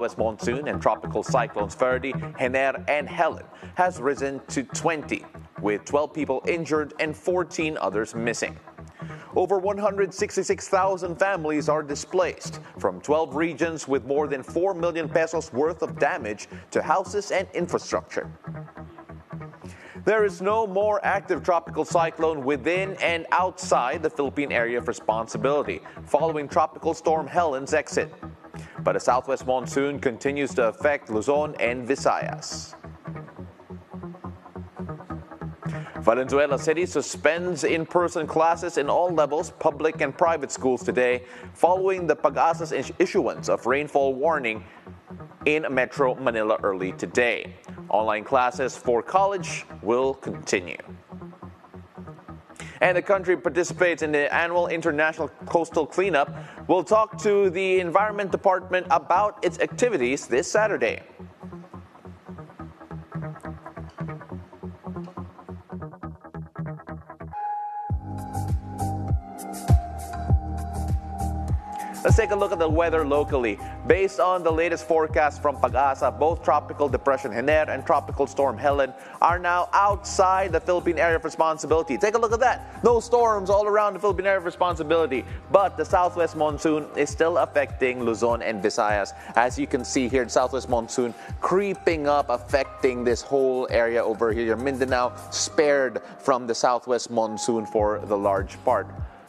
West monsoon and tropical cyclones Ferdie, and Helen has risen to 20, with 12 people injured and 14 others missing. Over 166,000 families are displaced from 12 regions with more than 4 million pesos worth of damage to houses and infrastructure. There is no more active tropical cyclone within and outside the Philippine area of responsibility following Tropical Storm Helen's exit. But a southwest monsoon continues to affect Luzon and Visayas. Valenzuela City suspends in-person classes in all levels, public and private schools today, following the Pag-asa's issuance of rainfall warning in Metro Manila early today. Online classes for college will continue. And the country participates in the annual International Coastal Cleanup. We'll talk to the Environment Department about its activities this Saturday. Let's take a look at the weather locally. Based on the latest forecast from Pag-asa, both Tropical Depression Helen and Tropical Storm Helen are now outside the Philippine area of responsibility. Take a look at that. No storms all around the Philippine area of responsibility. But the southwest monsoon is still affecting Luzon and Visayas. As you can see here, the southwest monsoon creeping up, affecting this whole area over here. Mindanao spared from the southwest monsoon for the large part.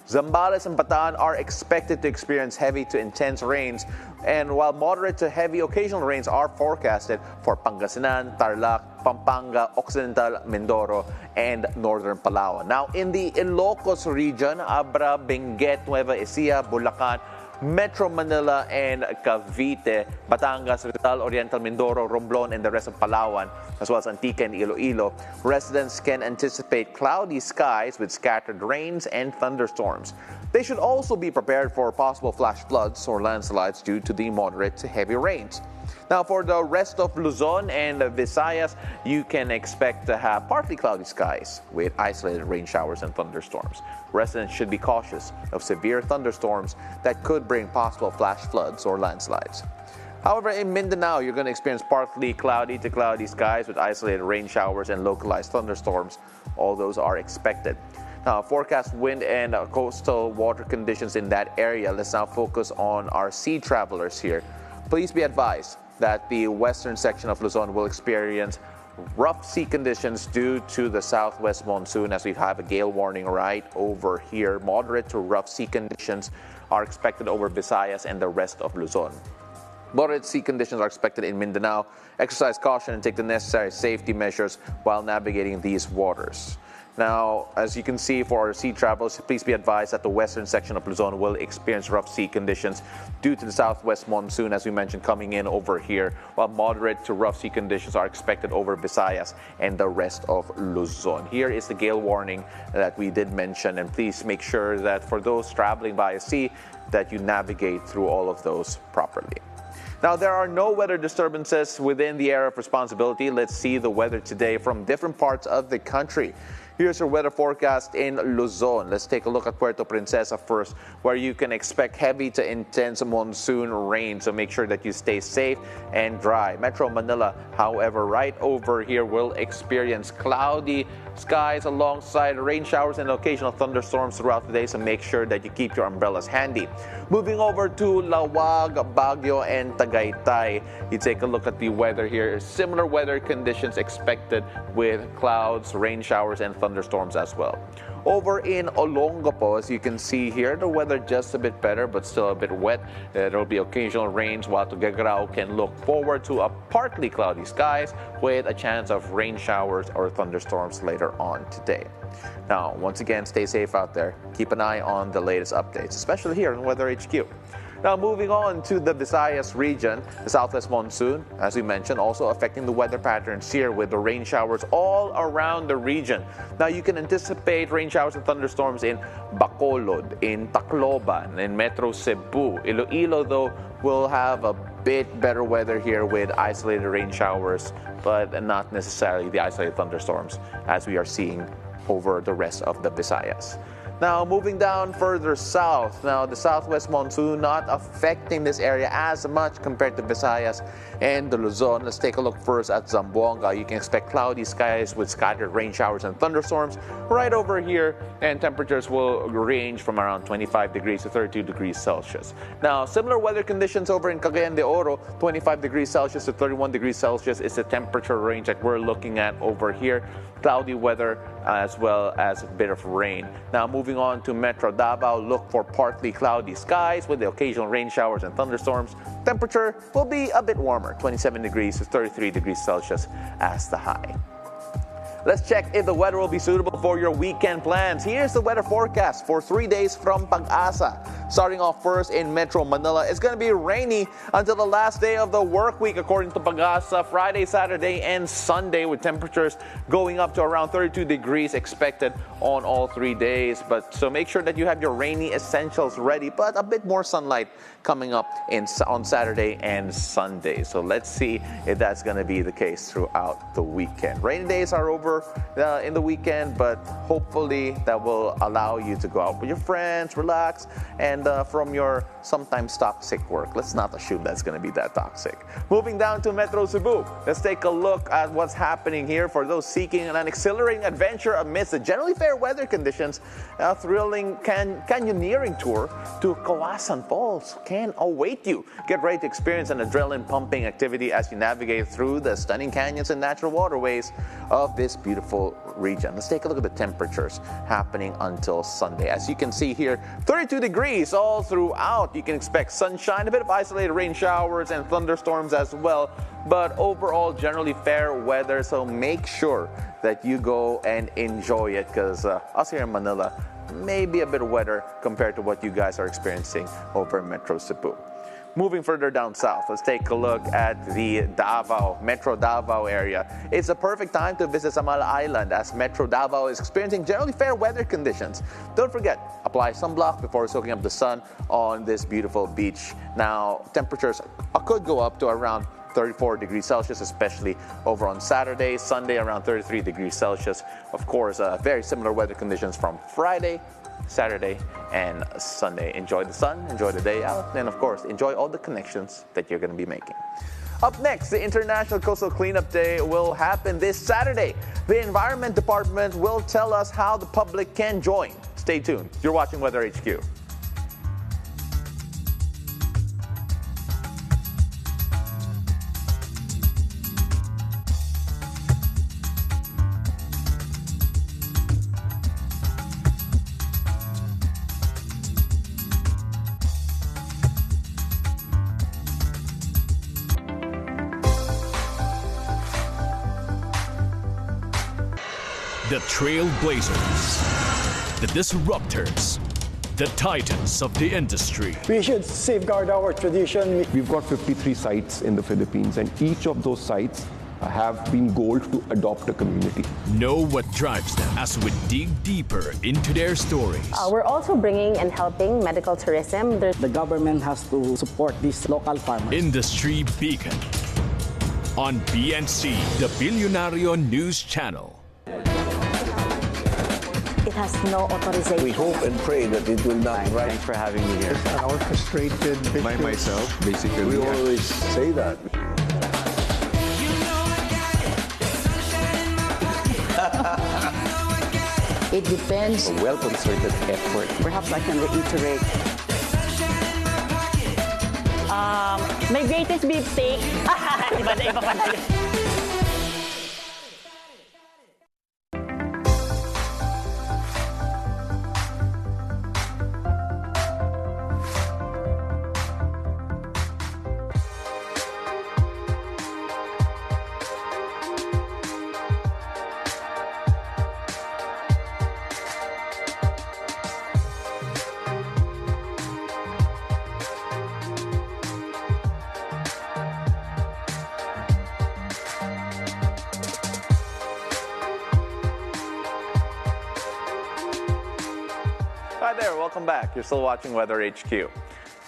Zambales and Bataan are expected to experience heavy to intense rains, and while moderate to heavy occasional rains are forecasted for Pangasinan, Tarlac, Pampanga, Occidental Mindoro, and Northern Palawan. Now, in the Ilocos region, Abra, Benguet, Nueva Ecija, Bulacan, Metro Manila, and Cavite, Batangas, Rizal, Oriental Mindoro, Romblon, and the rest of Palawan, as well as Antique and Iloilo, residents can anticipate cloudy skies with scattered rains and thunderstorms. They should also be prepared for possible flash floods or landslides due to the moderate to heavy rains. Now, for the rest of Luzon and Visayas, you can expect to have partly cloudy skies with isolated rain showers and thunderstorms. Residents should be cautious of severe thunderstorms that could bring possible flash floods or landslides. However, in Mindanao, you're going to experience partly cloudy to cloudy skies with isolated rain showers and localized thunderstorms. All those are expected. Now, forecast wind and coastal water conditions in that area. Let's now focus on our sea travelers here. Please be advised that the western section of Luzon will experience rough sea conditions due to the southwest monsoon, as we have a gale warning right over here. Moderate to rough sea conditions are expected over Visayas and the rest of Luzon. Moderate sea conditions are expected in Mindanao. Exercise caution and take the necessary safety measures while navigating these waters. Now, as you can see, for our sea travels, please be advised that the western section of Luzon will experience rough sea conditions due to the southwest monsoon, as we mentioned, coming in over here, while moderate to rough sea conditions are expected over Visayas and the rest of Luzon. Here is the gale warning that we did mention, and please make sure that for those traveling by sea, that you navigate through all of those properly. Now, there are no weather disturbances within the area of responsibility. Let's see the weather today from different parts of the country. Here's your weather forecast in Luzon. Let's take a look at Puerto Princesa first, where you can expect heavy to intense monsoon rain. So make sure that you stay safe and dry. Metro Manila, however, right over here will experience cloudy skies alongside rain showers and occasional thunderstorms throughout the day. So make sure that you keep your umbrellas handy. Moving over to Lawag, Baguio, and Tagaytay, you take a look at the weather here. Similar weather conditions expected with clouds, rain showers, and thunderstorms as well. Over in Olongapo, as you can see here, the weather just a bit better but still a bit wet. There will be occasional rains, while Tuguegarao can look forward to a partly cloudy skies with a chance of rain showers or thunderstorms later on today. Now, once again, stay safe out there. Keep an eye on the latest updates, especially here in Weather HQ. Now, moving on to the Visayas region, the southwest monsoon, as we mentioned, also affecting the weather patterns here with the rain showers all around the region. Now, you can anticipate rain showers and thunderstorms in Bacolod, in Tacloban, in Metro Cebu. Iloilo, though, will have a bit better weather here with isolated rain showers, but not necessarily the isolated thunderstorms as we are seeing over the rest of the Visayas. Now, moving down further south, now the southwest monsoon not affecting this area as much compared to Visayas and the Luzon. Let's take a look first at Zamboanga. You can expect cloudy skies with scattered rain showers and thunderstorms right over here, and temperatures will range from around 25 degrees to 32 degrees Celsius. Now, similar weather conditions over in Cagayan de Oro, 25 degrees Celsius to 31 degrees Celsius is the temperature range that we're looking at over here. Cloudy weather as well as a bit of rain. Now, moving on to Metro Davao, look for partly cloudy skies with the occasional rain showers and thunderstorms. Temperature will be a bit warmer, 27 degrees to 33 degrees Celsius as the high. Let's check if the weather will be suitable for your weekend plans. Here's the weather forecast for 3 days from Pag-asa. Starting off first in Metro Manila, it's going to be rainy until the last day of the work week according to Pag-asa. Friday, Saturday, and Sunday with temperatures going up to around 32 degrees expected on all 3 days. So make sure that you have your rainy essentials ready, but a bit more sunlight coming up on Saturday and Sunday. So let's see if that's going to be the case throughout the weekend. Rainy days are over in the weekend, but hopefully that will allow you to go out with your friends, relax, and from your sometimes toxic work. Let's not assume that's going to be that toxic. Moving down to Metro Cebu, let's take a look at what's happening here for those seeking an exhilarating adventure amidst the generally fair weather conditions. A thrilling canyoneering tour to Kawasan Falls can await you. Get ready to experience an adrenaline-pumping activity as you navigate through the stunning canyons and natural waterways of this beautiful region. Let's take a look at the temperatures happening until Sunday. As you can see here, 32 degrees all throughout. You can expect sunshine, a bit of isolated rain showers and thunderstorms as well, but overall generally fair weather, so make sure that you go and enjoy it, because us here in Manila may be a bit wetter compared to what you guys are experiencing over in Metro Cebu. Moving further down south, let's take a look at the Davao, Metro Davao area. It's a perfect time to visit Samal Island as Metro Davao is experiencing generally fair weather conditions. Don't forget, apply sunblock before soaking up the sun on this beautiful beach. Now, temperatures could go up to around 34 degrees Celsius, especially over on Saturday, Sunday around 33 degrees Celsius. Of course, very similar weather conditions from Friday, Saturday, and Sunday. Enjoy the sun, enjoy the day out, and of course, enjoy all the connections that you're going to be making. Up next, the International Coastal Cleanup Day will happen this Saturday. The Environment Department will tell us how the public can join. Stay tuned. You're watching Weather HQ. The trailblazers, the disruptors, the titans of the industry. We should safeguard our tradition. We've got 53 sites in the Philippines, and each of those sites have been goaled to adopt a community. Know what drives them as we dig deeper into their stories. We're also bringing and helping medical tourism. The government has to support these local farmers. Industry Beacon on BNC, the Bilyonaryo News Channel. It has no authorization. We hope and pray that it will not. Thanks for having me here. An orchestrated By myself, basically. We always say that. It depends. A well-concerted effort. Perhaps I can reiterate. My greatest beefsteak. Iba na, iba pa na yun. Hi there, welcome back. You're still watching Weather HQ.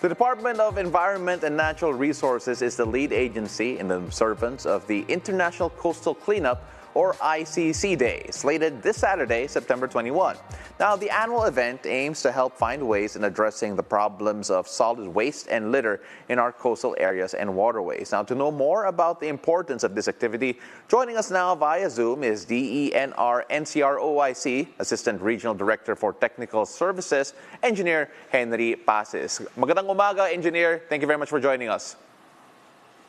The Department of Environment and Natural Resources is the lead agency in the observance of the International Coastal Cleanup, or ICC Day, slated this Saturday, September 21. Now, the annual event aims to help find ways in addressing the problems of solid waste and litter in our coastal areas and waterways. Now, to know more about the importance of this activity, joining us now via Zoom is DENR NCR OIC Assistant Regional Director for Technical Services, Engineer Henry Pases. Magandang umaga, Engineer. Thank you very much for joining us.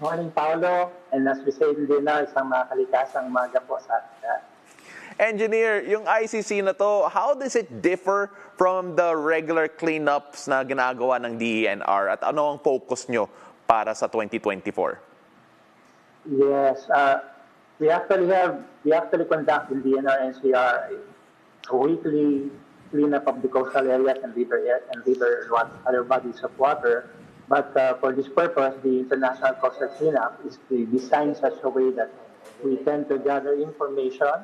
Morning, Paolo. And as we say din na, isang makalikasang umaga po sa atin. Engineer, yung ICC na to, how does it differ from the regular cleanups na ginagawa ng DENR at ano ang focus nyo para sa 2024? Yes, we actually conduct in DENR NCR a weekly cleanup of the coastal areas and other bodies of water. But for this purpose, the International Coastal Cleanup is designed such a way that we tend to gather information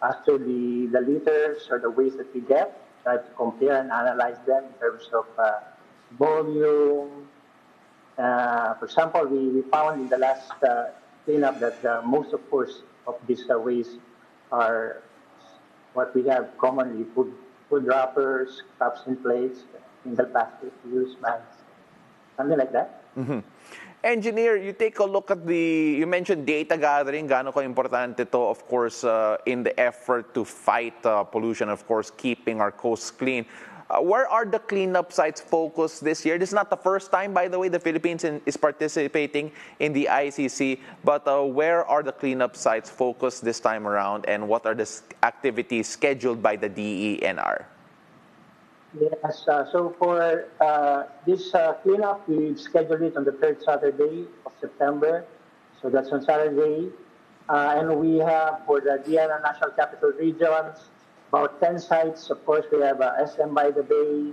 as to the litters or the waste that we get, try to compare and analyze them in terms of volume. For example, we found in the last cleanup that most, of course, of these waste are what we have commonly, food wrappers, cups and plates, single plastic use bags, something like that. Mm-hmm. Engineer, you take a look at you mentioned data gathering, gaano ka importante to, of course, in the effort to fight pollution, of course, keeping our coasts clean. Where are the cleanup sites focused this year? This is not the first time, by the way, the Philippines is participating in the ICC, but where are the cleanup sites focused this time around, and what are the activities scheduled by the DENR? Yes, so for this cleanup, we scheduled it on the third Saturday of September. So that's on Saturday. And we have, for the DENR National Capital Regions, about 10 sites. Of course, we have SM by the Bay,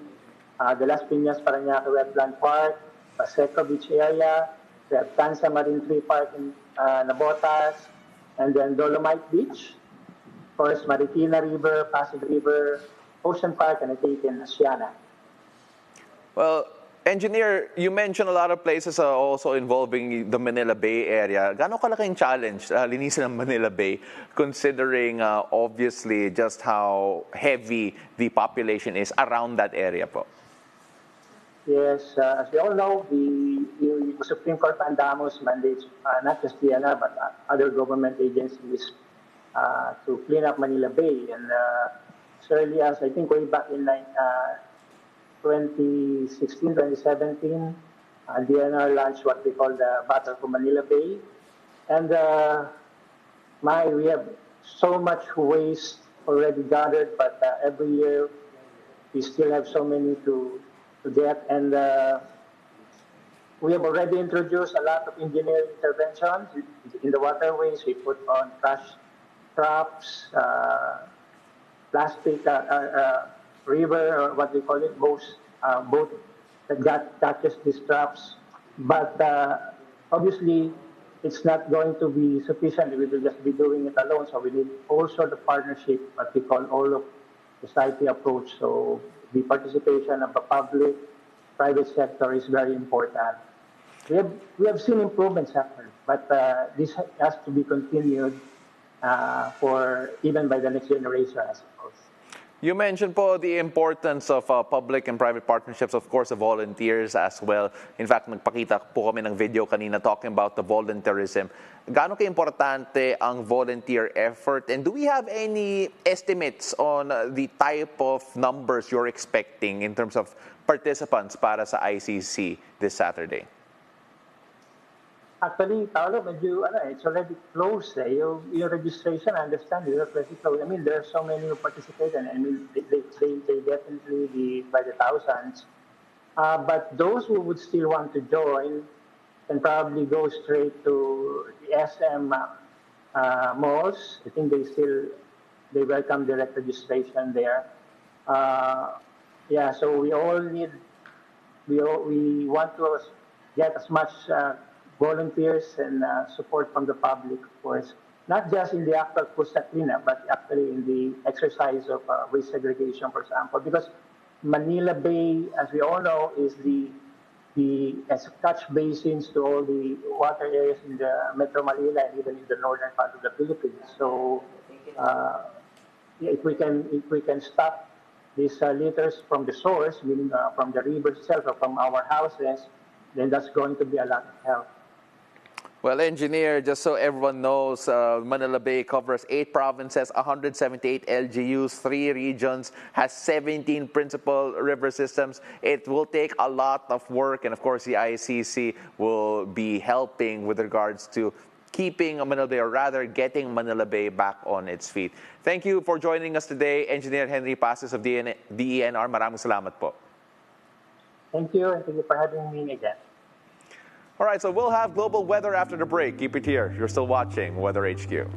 the Las Piñas Parañaque Wetland Park, Paseco Beach area. We have Tansa Marine Tree Park in Nabotas, and then Dolomite Beach. Of course, Marikina River, Pasig River, Ocean Park, and I think in Asiana. Well, Engineer, you mentioned a lot of places also involving the Manila Bay area. Gaano kalaking challenge linisin ng Manila Bay, considering obviously just how heavy the population is around that area po? Yes, as we all know, the Supreme Court mandamus mandates not just DENR but other government agencies to clean up Manila Bay. And as early as, I think, way back in 2016, 2017, DENR launched what we call the Battle for Manila Bay. And we have so much waste already gathered, but every year we still have so many to get. And we have already introduced a lot of engineering interventions in the waterways. We put on trash traps, plastic river, or what we call it, boat that catches these traps. But obviously, it's not going to be sufficient. We will just be doing it alone. So we need also the partnership, what we call all of society approach. So the participation of the public, private sector is very important. We have seen improvements happen, but this has to be continued for even by the next generation, I suppose. You mentioned po the importance of public and private partnerships, of course, the volunteers as well. In fact, nagpakita po kami ng video kanina talking about the volunteerism. Gaano ka-importante ang volunteer effort? And do we have any estimates on the type of numbers you're expecting in terms of participants para sa ICC this Saturday? Actually, Paolo, it's already closed. Your registration, I understand, is already closed. I mean, there are so many who participate, and I mean, they definitely be by the thousands. But those who would still want to join can probably go straight to the SM malls. I think they welcome direct registration there. So we want to get as much volunteers and support from the public, of course, not just in the actual coastal cleanup, but actually in the exercise of waste segregation, for example, because Manila Bay, as we all know, is the catch basins to all the water areas in the Metro Manila and even in the northern part of the Philippines. So if we can stop these litters from the source, meaning from the rivers itself or from our houses, then that's going to be a lot of help. Well, engineer, just so everyone knows, Manila Bay covers 8 provinces, 178 LGUs, 3 regions, has 17 principal river systems. It will take a lot of work, and of course, the ICC will be helping with regards to keeping Manila Bay, or rather getting Manila Bay back on its feet. Thank you for joining us today, Engineer Henry Pases of DENR. Maraming salamat po. Thank you, and thank you for having me again. All right, so we'll have global weather after the break. Keep it here. You're still watching Weather HQ.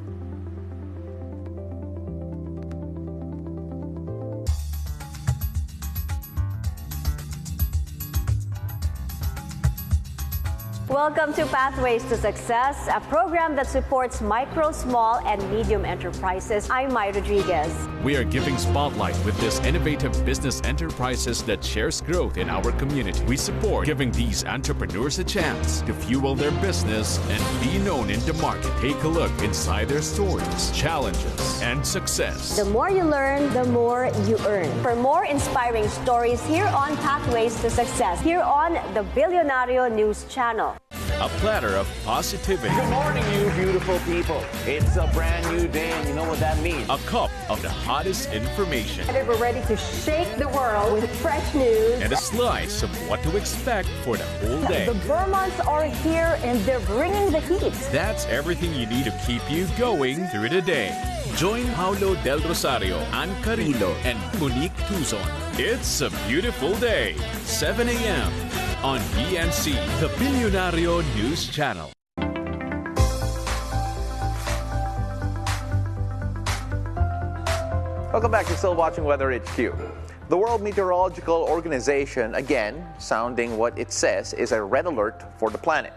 Welcome to Pathways to Success, a program that supports micro, small, and medium enterprises. I'm Mai Rodriguez. We are giving spotlight with these innovative business enterprises that shares growth in our community. We support giving these entrepreneurs a chance to fuel their business and be known in the market. Take a look inside their stories, challenges, and success. The more you learn, the more you earn. For more inspiring stories here on Pathways to Success, here on the Bilyonaryo News Channel. A platter of positivity. Good morning, you beautiful people. It's a brand new day, and you know what that means. A cup of the hottest information. We're ready to shake the world with fresh news. And a slice of what to expect for the whole day. The Vermonts are here, and they're bringing the heat. That's everything you need to keep you going through the day. Join Paolo del Rosario, Ann Carrillo, and Monique Tuzon. It's a beautiful day. 7 a.m. on BNC, the Bilyonaryo News Channel. Welcome back. You're still watching Weather HQ. The World Meteorological Organization, again, sounding what it says, is a red alert for the planet.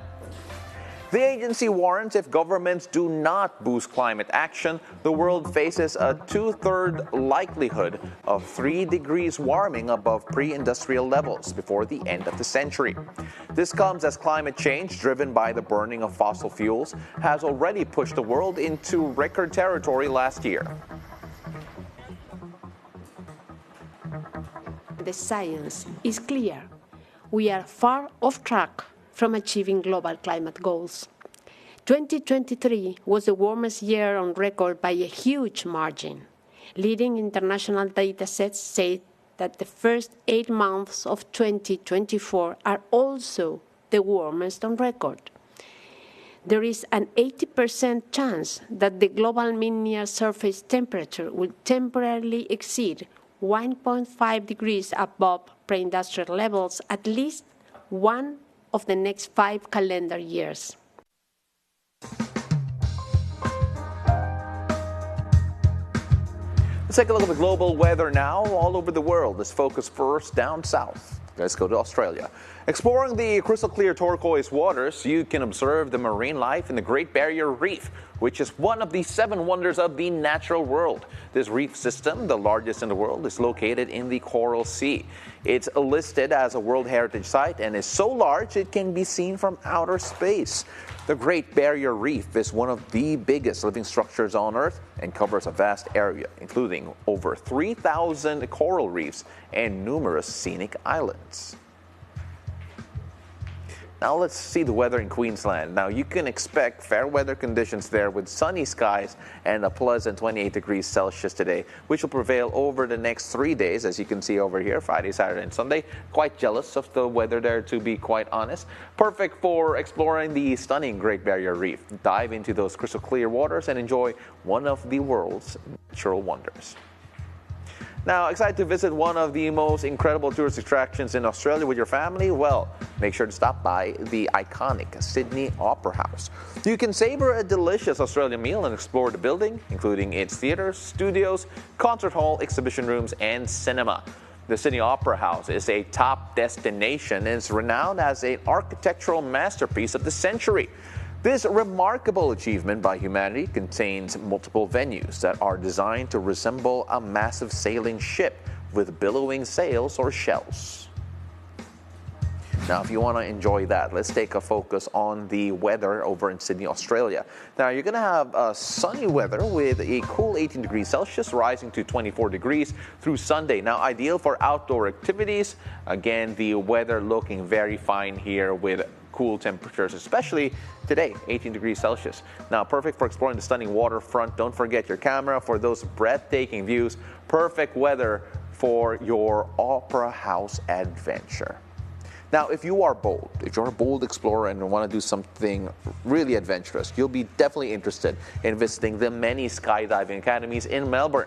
The agency warns if governments do not boost climate action, the world faces a 2/3 likelihood of 3 degrees warming above pre-industrial levels before the end of the century. This comes as climate change, driven by the burning of fossil fuels, has already pushed the world into record territory last year. The science is clear. We are far off track from achieving global climate goals. 2023 was the warmest year on record by a huge margin. Leading international data sets say that the first 8 months of 2024 are also the warmest on record. There is an 80% chance that the global mean surface temperature will temporarily exceed 1.5 degrees above pre-industrial levels at least one of the next 5 calendar years. Let's take a look at the global weather now all over the world. Let's focus first down south. Let's go to Australia. Exploring the crystal clear turquoise waters, you can observe the marine life in the Great Barrier Reef, which is one of the 7 wonders of the natural world. This reef system, the largest in the world, is located in the Coral Sea. It's listed as a World Heritage Site and is so large it can be seen from outer space. The Great Barrier Reef is one of the biggest living structures on Earth and covers a vast area, including over 3,000 coral reefs and numerous scenic islands. Now let's see the weather in Queensland. Now you can expect fair weather conditions there with sunny skies and a pleasant 28 degrees Celsius today, which will prevail over the next 3 days, as you can see over here, Friday, Saturday, and Sunday. Quite jealous of the weather there, to be quite honest. Perfect for exploring the stunning Great Barrier Reef. Dive into those crystal clear waters and enjoy one of the world's natural wonders. Now, excited to visit one of the most incredible tourist attractions in Australia with your family? Well, make sure to stop by the iconic Sydney Opera House. You can savor a delicious Australian meal and explore the building, including its theaters, studios, concert hall, exhibition rooms, and cinema. The Sydney Opera House is a top destination and is renowned as an architectural masterpiece of the century. This remarkable achievement by humanity contains multiple venues that are designed to resemble a massive sailing ship with billowing sails or shells. Now, if you want to enjoy that, let's take a focus on the weather over in Sydney, Australia. Now, you're going to have sunny weather with a cool 18 degrees Celsius, rising to 24 degrees through Sunday. Now, ideal for outdoor activities. Again, the weather looking very fine here with cool temperatures, especially today, 18 degrees Celsius. Now, perfect for exploring the stunning waterfront. Don't forget your camera for those breathtaking views. Perfect weather for your opera house adventure. Now, if you are bold, if you're a bold explorer and want to do something really adventurous, you'll be definitely interested in visiting the many skydiving academies in Melbourne.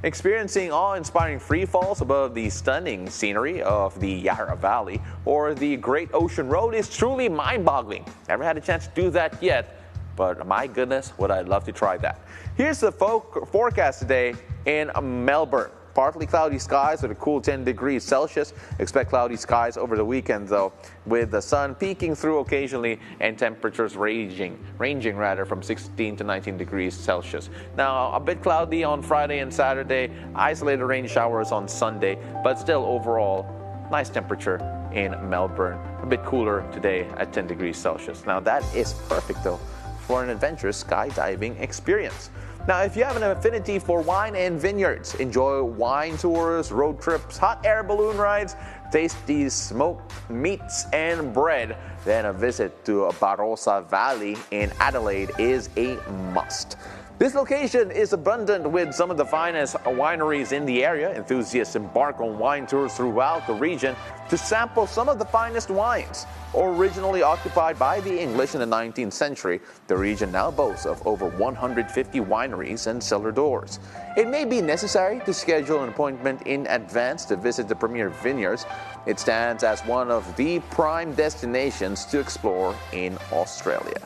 Experiencing awe-inspiring free falls above the stunning scenery of the Yarra Valley or the Great Ocean Road is truly mind-boggling. Never had a chance to do that yet, but my goodness, would I love to try that. Here's the forecast today in Melbourne. Partly cloudy skies with a cool 10 degrees Celsius. Expect cloudy skies over the weekend, though, with the sun peeking through occasionally and temperatures ranging from 16 to 19 degrees Celsius. Now, a bit cloudy on Friday and Saturday, isolated rain showers on Sunday, but still overall, nice temperature in Melbourne. A bit cooler today at 10 degrees Celsius. Now, that is perfect, though, for an adventurous skydiving experience. Now, if you have an affinity for wine and vineyards, enjoy wine tours, road trips, hot air balloon rides, tasty smoked meats and bread, then a visit to Barossa Valley in Adelaide is a must. This location is abundant with some of the finest wineries in the area. Enthusiasts embark on wine tours throughout the region to sample some of the finest wines. Originally occupied by the English in the 19th century, the region now boasts of over 150 wineries and cellar doors. It may be necessary to schedule an appointment in advance to visit the premier vineyards. It stands as one of the prime destinations to explore in Australia.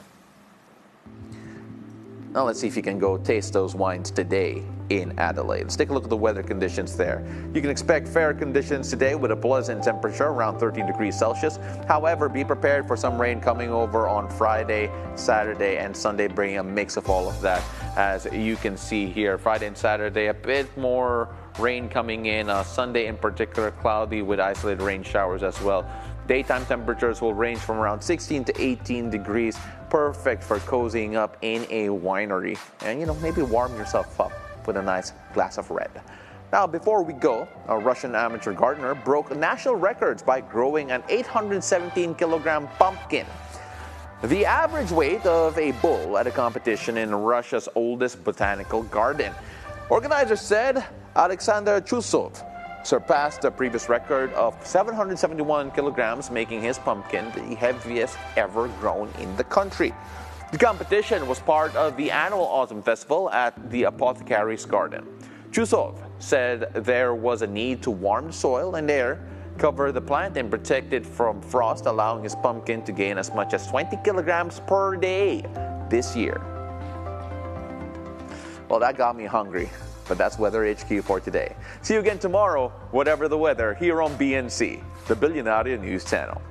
Now let's see if you can go taste those wines today in Adelaide. Let's take a look at the weather conditions there. You can expect fair conditions today with a pleasant temperature around 13 degrees Celsius. However, be prepared for some rain coming over on Friday, Saturday, and Sunday, bringing a mix of all of that. As you can see here, Friday and Saturday, a bit more rain coming in. Sunday in particular, cloudy with isolated rain showers as well. Daytime temperatures will range from around 16 to 18 degrees. Perfect for cozying up in a winery and, maybe warm yourself up with a nice glass of red. Now, before we go, a Russian amateur gardener broke national records by growing an 817-kilogram pumpkin. The average weight of a bull at a competition in Russia's oldest botanical garden. Organizers said Alexander Chusov surpassed the previous record of 771 kilograms, making his pumpkin the heaviest ever grown in the country. The competition was part of the annual Autumn Festival at the Apothecary's Garden. Chusov said there was a need to warm the soil and air, cover the plant, and protect it from frost, allowing his pumpkin to gain as much as 20 kilograms per day this year. Well, that got me hungry. But that's Weather HQ for today. See you again tomorrow, whatever the weather, here on BNC, the Bilyonaryo News Channel.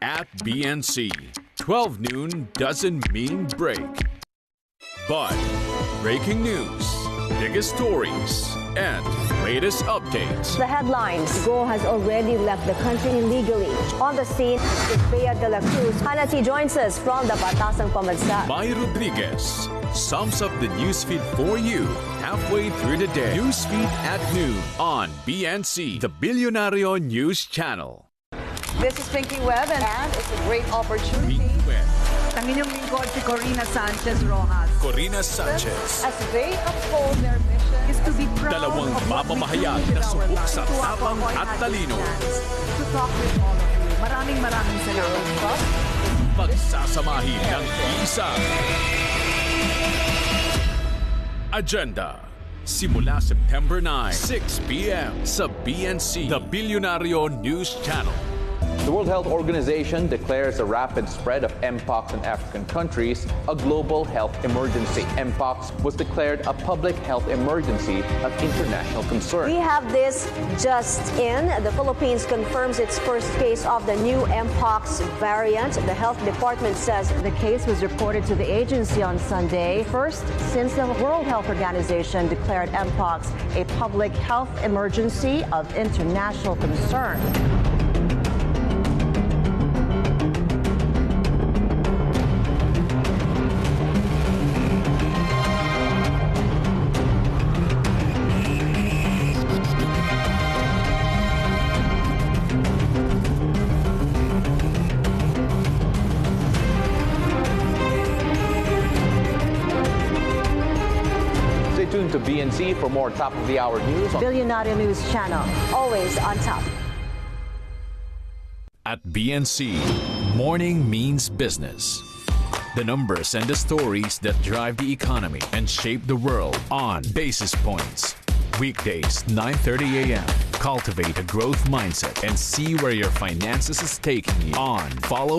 At BNC, 12 noon doesn't mean break. But breaking news, biggest stories, and latest updates. The headlines. Go has already left the country illegally. On the scene is Bea de la Cruz. Hannity joins us from the Batasang Pambansa. Mai Rodriguez sums up the newsfeed for you halfway through the day. Newsfeed at noon on BNC, the Bilyonaryo News Channel. This is Pinky Webb, and it's a great opportunity. Pinky Webb. Ang inyong lingkod si Corina Sanchez Rojas. Corina Sanchez. As they uphold their mission is to be proud Dalawang of what we mamamahayag do in na our subok lives. sa tapang at talino. To talk with all of you. Maraming salamat. Pagsasamahin ng isa. Agenda. Simula September 9, 6 p.m. sa BNC, the Bilyonaryo News Channel. The World Health Organization declares the rapid spread of Mpox in African countries a global health emergency. Mpox was declared a public health emergency of international concern. We have this just in. The Philippines confirms its first case of the new Mpox variant. The health department says the case was reported to the agency on Sunday, first since the World Health Organization declared Mpox a public health emergency of international concern. Stay tuned to BNC for more top-of-the-hour news on Bilyonaryo News Channel. always on top. At BNC, morning means business. The numbers and the stories that drive the economy and shape the world on Basis Points. Weekdays, 9:30 a.m. Cultivate a growth mindset and see where your finances is taking you on Follow